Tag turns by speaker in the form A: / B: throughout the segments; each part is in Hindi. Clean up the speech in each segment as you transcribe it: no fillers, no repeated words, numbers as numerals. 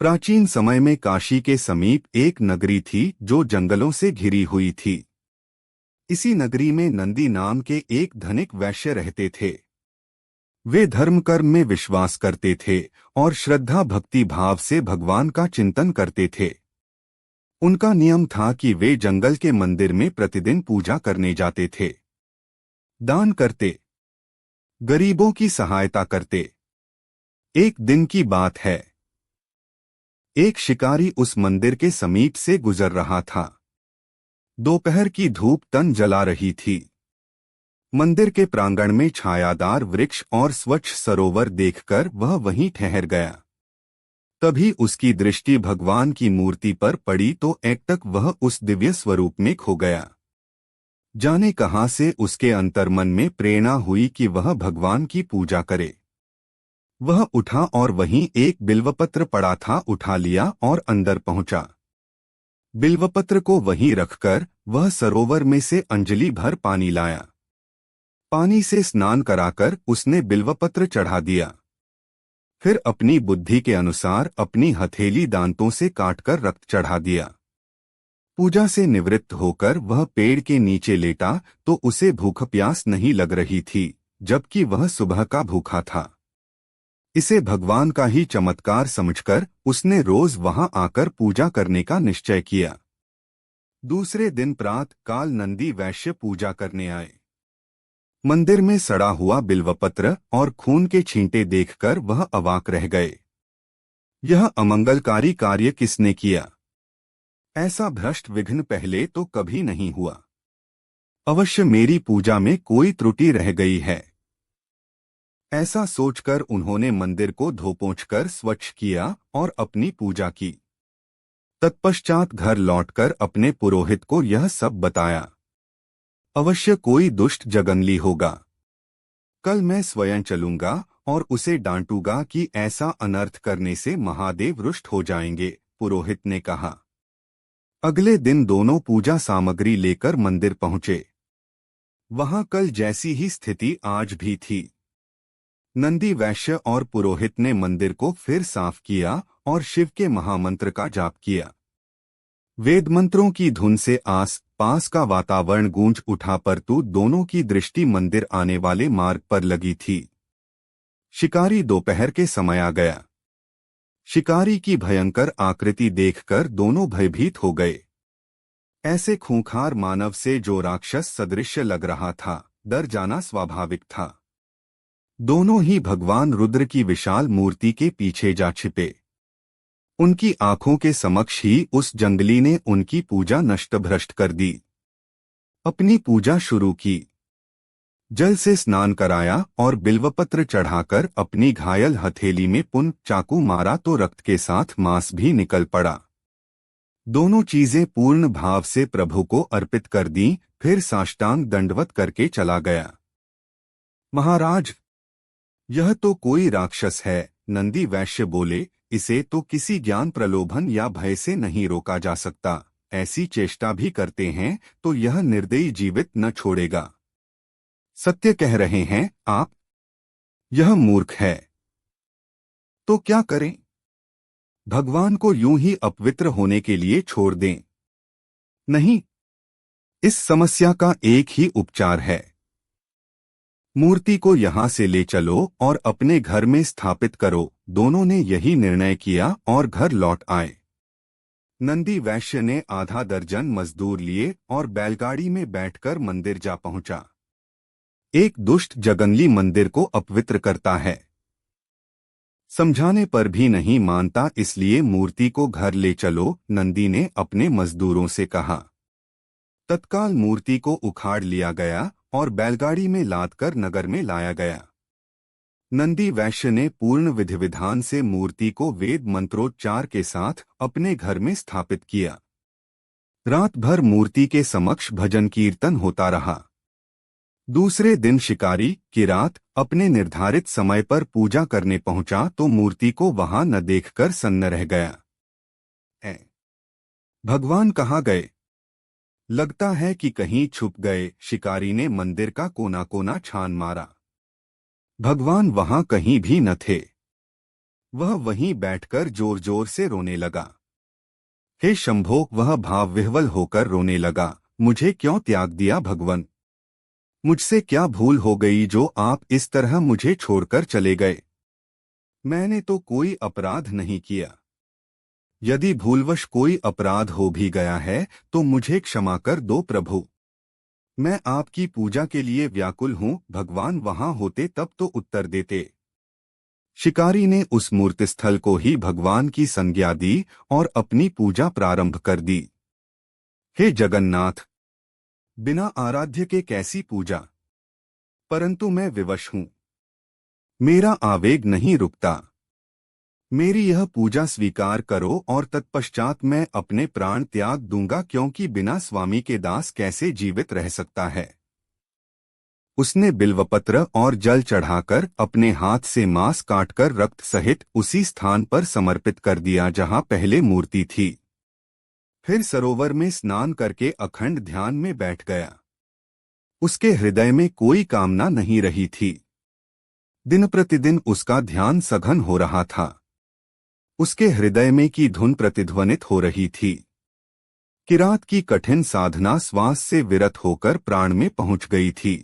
A: प्राचीन समय में काशी के समीप एक नगरी थी जो जंगलों से घिरी हुई थी। इसी नगरी में नंदी नाम के एक धनिक वैश्य रहते थे। वे धर्म कर्म में विश्वास करते थे और श्रद्धा भक्ति भाव से भगवान का चिंतन करते थे। उनका नियम था कि वे जंगल के मंदिर में प्रतिदिन पूजा करने जाते थे, दान करते, गरीबों की सहायता करते। एक दिन की बात है, एक शिकारी उस मंदिर के समीप से गुजर रहा था। दोपहर की धूप तन जला रही थी। मंदिर के प्रांगण में छायादार वृक्ष और स्वच्छ सरोवर देखकर वह वहीं ठहर गया। तभी उसकी दृष्टि भगवान की मूर्ति पर पड़ी तो एकटक वह उस दिव्य स्वरूप में खो गया। जाने कहां से उसके अंतर्मन में प्रेरणा हुई कि वह भगवान की पूजा करे। वह उठा और वहीं एक बिल्वपत्र पड़ा था उठा लिया और अंदर पहुंचा। बिल्वपत्र को वहीं रखकर वह सरोवर में से अंजलि भर पानी लाया। पानी से स्नान कराकर उसने बिल्वपत्र चढ़ा दिया। फिर अपनी बुद्धि के अनुसार अपनी हथेली दांतों से काटकर रक्त चढ़ा दिया। पूजा से निवृत्त होकर वह पेड़ के नीचे लेटा तो उसे भूख प्यास नहीं लग रही थी, जबकि वह सुबह का भूखा था। इसे भगवान का ही चमत्कार समझकर उसने रोज वहां आकर पूजा करने का निश्चय किया। दूसरे दिन प्रातः काल नंदी वैश्य पूजा करने आए। मंदिर में सड़ा हुआ बिल्वपत्र और खून के छींटे देखकर वह अवाक रह गए। यह अमंगलकारी कार्य किसने किया? ऐसा भ्रष्ट विघ्न पहले तो कभी नहीं हुआ। अवश्य मेरी पूजा में कोई त्रुटि रह गई है। ऐसा सोचकर उन्होंने मंदिर को धोपोंछकर स्वच्छ किया और अपनी पूजा की। तत्पश्चात घर लौटकर अपने पुरोहित को यह सब बताया। अवश्य कोई दुष्ट जगंगली होगा। कल मैं स्वयं चलूंगा और उसे डांटूंगा कि ऐसा अनर्थ करने से महादेव रुष्ट हो जाएंगे, पुरोहित ने कहा। अगले दिन दोनों पूजा सामग्री लेकर मंदिर पहुंचे। वहां कल जैसी ही स्थिति आज भी थी। नंदी वैश्य और पुरोहित ने मंदिर को फिर साफ किया और शिव के महामंत्र का जाप किया। वेद मंत्रों की धुन से आस पास का वातावरण गूंज उठा, परंतु दोनों की दृष्टि मंदिर आने वाले मार्ग पर लगी थी। शिकारी दोपहर के समय आ गया। शिकारी की भयंकर आकृति देखकर दोनों भयभीत हो गए। ऐसे खूंखार मानव से जो राक्षस सदृश लग रहा था, डर जाना स्वाभाविक था। दोनों ही भगवान रुद्र की विशाल मूर्ति के पीछे जा छिपे। उनकी आंखों के समक्ष ही उस जंगली ने उनकी पूजा नष्ट-भ्रष्ट कर दी। अपनी पूजा शुरू की। जल से स्नान कराया और बिल्वपत्र चढ़ाकर अपनी घायल हथेली में पुन चाकू मारा तो रक्त के साथ मांस भी निकल पड़ा। दोनों चीजें पूर्ण भाव से प्रभु को अर्पित कर दी, फिर साष्टांग दंडवत करके चला गया। महाराज, यह तो कोई राक्षस है, नंदी वैश्य बोले। इसे तो किसी ज्ञान प्रलोभन या भय से नहीं रोका जा सकता। ऐसी चेष्टा भी करते हैं तो यह निर्दयी जीवित न छोड़ेगा। सत्य कह रहे हैं आप? यह मूर्ख है। तो क्या करें? भगवान को यूं ही अपवित्र होने के लिए छोड़ दें? नहीं, इस समस्या का एक ही उपचार है। मूर्ति को यहाँ से ले चलो और अपने घर में स्थापित करो। दोनों ने यही निर्णय किया और घर लौट आए। नंदी वैश्य ने आधा दर्जन मजदूर लिए और बैलगाड़ी में बैठकर मंदिर जा पहुंचा। एक दुष्ट जगंगली मंदिर को अपवित्र करता है। समझाने पर भी नहीं मानता, इसलिए मूर्ति को घर ले चलो, नंदी ने अपने मजदूरों से कहा। तत्काल मूर्ति को उखाड़ लिया गया और बैलगाड़ी में लादकर नगर में लाया गया। नंदी वैश्य ने पूर्ण विधि विधान से मूर्ति को वेद मंत्रोच्चार के साथ अपने घर में स्थापित किया। रात भर मूर्ति के समक्ष भजन कीर्तन होता रहा। दूसरे दिन शिकारी किरात अपने निर्धारित समय पर पूजा करने पहुंचा तो मूर्ति को वहां न देखकर सन्न रह गया। भगवान कहाँ गए? लगता है कि कहीं छुप गए। शिकारी ने मंदिर का कोना कोना छान मारा। भगवान वहां कहीं भी न थे। वह वहीं बैठकर जोर जोर से रोने लगा। हे शंभो, वह भावविह्वल होकर रोने लगा। मुझे क्यों त्याग दिया भगवन? मुझसे क्या भूल हो गई जो आप इस तरह मुझे छोड़कर चले गए? मैंने तो कोई अपराध नहीं किया। यदि भूलवश कोई अपराध हो भी गया है तो मुझे क्षमा कर दो प्रभु। मैं आपकी पूजा के लिए व्याकुल हूँ। भगवान वहां होते तब तो उत्तर देते। शिकारी ने उस मूर्तिस्थल को ही भगवान की संज्ञा दी और अपनी पूजा प्रारंभ कर दी। हे जगन्नाथ, बिना आराध्य के कैसी पूजा? परंतु मैं विवश हूं। मेरा आवेग नहीं रुकता। मेरी यह पूजा स्वीकार करो और तत्पश्चात मैं अपने प्राण त्याग दूंगा, क्योंकि बिना स्वामी के दास कैसे जीवित रह सकता है। उसने बिल्वपत्र और जल चढ़ाकर अपने हाथ से मांस काटकर रक्त सहित उसी स्थान पर समर्पित कर दिया जहां पहले मूर्ति थी। फिर सरोवर में स्नान करके अखंड ध्यान में बैठ गया। उसके हृदय में कोई कामना नहीं रही थी। दिन प्रतिदिन उसका ध्यान सघन हो रहा था। उसके हृदय में की धुन प्रतिध्वनित हो रही थी। किरात की कठिन साधना श्वास से विरत होकर प्राण में पहुंच गई थी।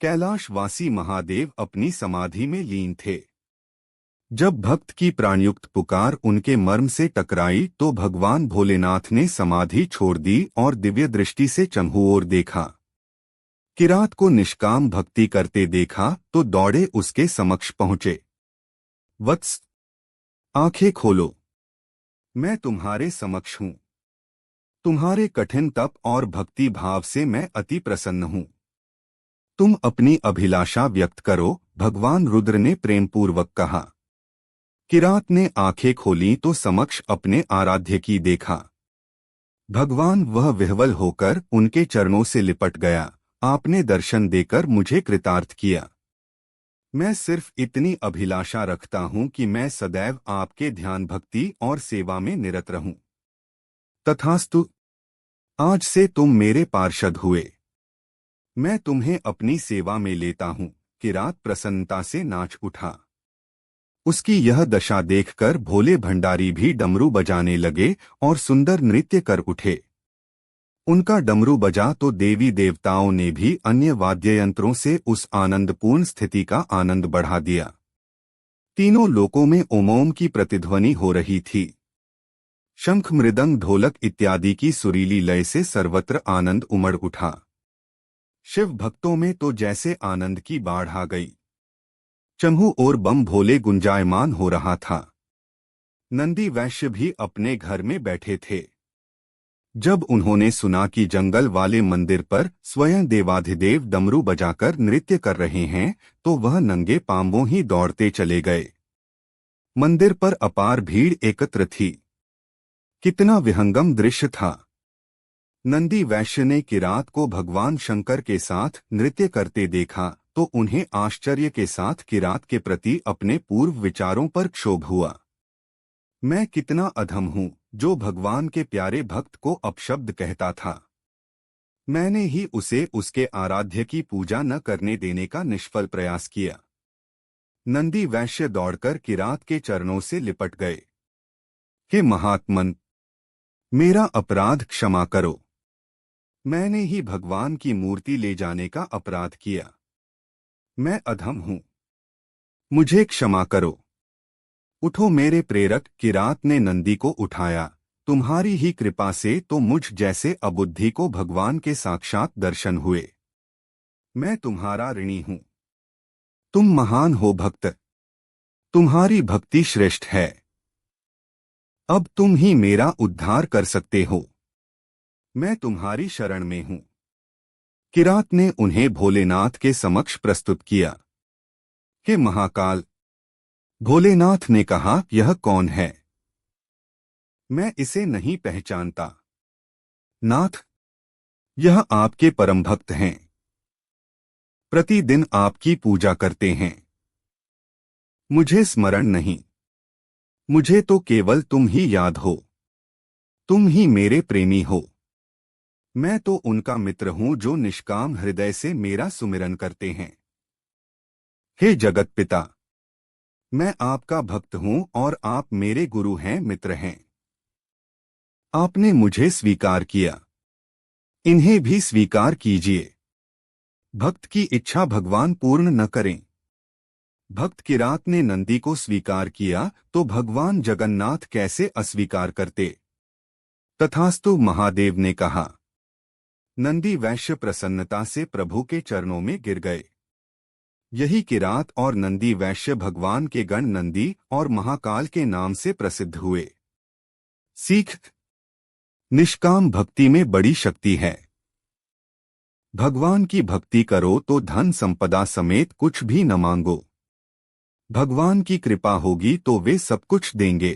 A: कैलाशवासी महादेव अपनी समाधि में लीन थे। जब भक्त की प्राणयुक्त पुकार उनके मर्म से टकराई तो भगवान भोलेनाथ ने समाधि छोड़ दी और दिव्य दृष्टि से चंहु ओर देखा। किरात को निष्काम भक्ति करते देखा तो दौड़े उसके समक्ष पहुंचे। वत्स, आंखें खोलो, मैं तुम्हारे समक्ष हूं। तुम्हारे कठिन तप और भक्ति भाव से मैं अति प्रसन्न हूं। तुम अपनी अभिलाषा व्यक्त करो, भगवान रुद्र ने प्रेमपूर्वक कहा। किरात ने आंखें खोली तो समक्ष अपने आराध्य की देखा। भगवान वह विह्वल होकर उनके चरणों से लिपट गया। आपने दर्शन देकर मुझे कृतार्थ किया। मैं सिर्फ इतनी अभिलाषा रखता हूं कि मैं सदैव आपके ध्यान भक्ति और सेवा में निरत रहूं। तथास्तु, आज से तुम मेरे पार्षद हुए। मैं तुम्हें अपनी सेवा में लेता हूं। किरात प्रसन्नता से नाच उठा। उसकी यह दशा देखकर भोले भंडारी भी डमरू बजाने लगे और सुंदर नृत्य कर उठे। उनका डमरू बजा तो देवी देवताओं ने भी अन्य वाद्ययंत्रों से उस आनंदपूर्ण स्थिति का आनंद बढ़ा दिया। तीनों लोकों में ओम की प्रतिध्वनि हो रही थी। शंख, मृदंग, ढोलक इत्यादि की सुरीली लय से सर्वत्र आनंद उमड़ उठा। शिव भक्तों में तो जैसे आनंद की बाढ़ आ गई। चंहु और बम भोले गुंजायमान हो रहा था। नंदी वैश्य भी अपने घर में बैठे थे। जब उन्होंने सुना कि जंगल वाले मंदिर पर स्वयं देवाधिदेव डमरू बजाकर नृत्य कर रहे हैं तो वह नंगे पांवों ही दौड़ते चले गए। मंदिर पर अपार भीड़ एकत्र थी। कितना विहंगम दृश्य था। नंदी वैश्य ने किरात को भगवान शंकर के साथ नृत्य करते देखा तो उन्हें आश्चर्य के साथ किरात के प्रति अपने पूर्व विचारों पर क्षोभ हुआ। मैं कितना अधम हूं जो भगवान के प्यारे भक्त को अपशब्द कहता था। मैंने ही उसे उसके आराध्य की पूजा न करने देने का निष्फल प्रयास किया। नंदी वैश्य दौड़कर किरात के चरणों से लिपट गए। हे महात्मन, मेरा अपराध क्षमा करो। मैंने ही भगवान की मूर्ति ले जाने का अपराध किया। मैं अधम हूं, मुझे क्षमा करो। उठो मेरे प्रेरक। किरात ने नंदी को उठाया। तुम्हारी ही कृपा से तो मुझ जैसे अबुद्धि को भगवान के साक्षात दर्शन हुए। मैं तुम्हारा ऋणी हूं। तुम महान हो भक्त। तुम्हारी भक्ति श्रेष्ठ है। अब तुम ही मेरा उद्धार कर सकते हो। मैं तुम्हारी शरण में हूं। किरात ने उन्हें भोलेनाथ के समक्ष प्रस्तुत किया। हे महाकाल, भोलेनाथ ने कहा, यह कौन है? मैं इसे नहीं पहचानता। नाथ, यह आपके परम भक्त हैं। प्रतिदिन आपकी पूजा करते हैं। मुझे स्मरण नहीं। मुझे तो केवल तुम ही याद हो। तुम ही मेरे प्रेमी हो। मैं तो उनका मित्र हूं जो निष्काम हृदय से मेरा सुमिरन करते हैं। हे जगत पिता, मैं आपका भक्त हूँ और आप मेरे गुरु हैं, मित्र हैं। आपने मुझे स्वीकार किया, इन्हें भी स्वीकार कीजिए। भक्त की इच्छा भगवान पूर्ण न करें। भक्त किरात ने नंदी को स्वीकार किया तो भगवान जगन्नाथ कैसे अस्वीकार करते। तथास्तु, महादेव ने कहा। नंदी वैश्य प्रसन्नता से प्रभु के चरणों में गिर गए। यही किरात और नंदी वैश्य भगवान के गण नंदी और महाकाल के नाम से प्रसिद्ध हुए। सीख: निष्काम भक्ति में बड़ी शक्ति है। भगवान की भक्ति करो तो धन संपदा समेत कुछ भी न मांगो। भगवान की कृपा होगी तो वे सब कुछ देंगे।